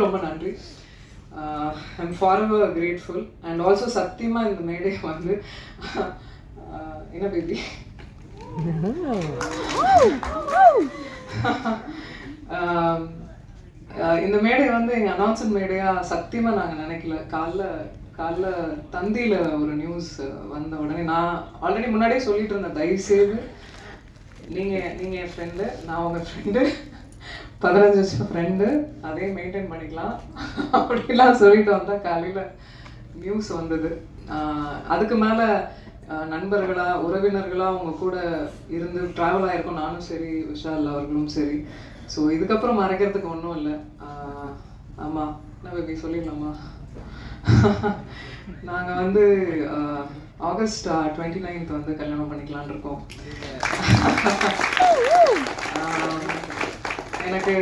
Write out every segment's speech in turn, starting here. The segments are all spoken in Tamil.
ரொம்ப நன்றி. I'm forever grateful and also சத்தியமா இந்த மேடை வந்து என்ன பேபி இந்த மேடை வந்து எங்கள் அனௌன்ஸ்மெண்ட் மேடையாக சத்தியமாக நாங்கள் நினைக்கல. காலைல தந்தியில் ஒரு நியூஸ் வந்த உடனே நான் ஆல்ரெடி முன்னாடியே சொல்லிட்டு இருந்தேன், தயவுசெய்து நீங்கள் என் ஃப்ரெண்டு, நான் உங்கள் ஃப்ரெண்டு, 15 வருஷம் ஃப்ரெண்டு, அதே மெயின்டைன் பண்ணிக்கலாம் அப்படிலாம் சொல்லிட்டு வந்தால் காலையில் நியூஸ் வந்தது. அதுக்கு மேலே நண்பர்களாக உறவினர்களாக அவங்க கூட இருந்து ட்ராவல் ஆகிருக்கோம், நானும் சரி விஷால் அவர்களும் சரி. ஸோ இதுக்கப்புறம் மறைக்கிறதுக்கு ஒன்றும் இல்லை. ஆமாம், என்ன பேபி சொல்லிடலாமா? நாங்கள் வந்து ஆகஸ்ட் 29th வந்து கல்யாணம் பண்ணிக்கலான் இருக்கோம். எனக்கு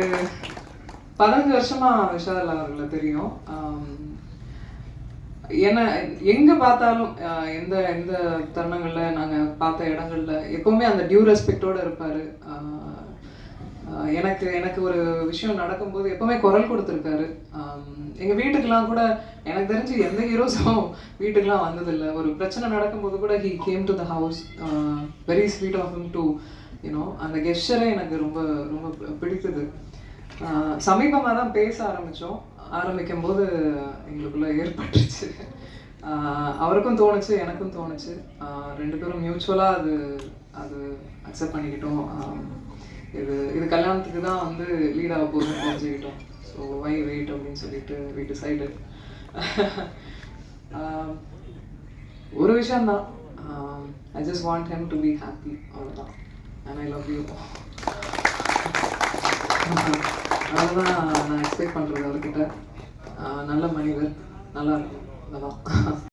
15 வருஷமா விஷால் அவர்களை தெரியும். ஏன்னா எங்கே பார்த்தாலும் எந்த எந்த தருணங்களில் நாங்கள் பார்த்த இடங்கள்ல எப்போவுமே அந்த டியூ ரெஸ்பெக்டோடு இருப்பார். எனக்கு ஒரு விஷயம் நடக்கும்போது எப்போவுமே குரல் கொடுத்துருக்காரு. எங்கள் வீட்டுக்கெலாம் கூட எனக்கு தெரிஞ்சு எந்த ஹீரோஸும் வீட்டுக்கெலாம் வந்ததில்லை. ஒரு பிரச்சனை நடக்கும்போது கூட he came to the house. Very sweet of him to you know. அந்த கெஸ்டரே எனக்கு ரொம்ப ரொம்ப பிடித்தது. சமீபமாக தான் பேச ஆரம்பிக்கும் போது எங்களுக்குள்ளே ஏற்பட்டுச்சு. அவருக்கும் தோணுச்சு, எனக்கும் தோணுச்சு. 2 பேரும் மியூச்சுவலாக அது அக்செப்ட் பண்ணிக்கிட்டோம். இது கல்யாணத்துக்கு தான் வந்து லீடாக போகுதுன்னு தெரிஞ்சுக்கிட்டோம். ஸோ வை வெயிட் அப்படின்னு சொல்லிட்டு வி டிசைடட். ஒரு விஷயந்தான், I just want him to be happy, அவ்வளோதான். And I love you. அதுதான் நான் எக்ஸ்பெக்ட் பண்ணுறது அவர்கிட்ட. நல்ல மனிதர், நல்லா இருக்கும், அதான்.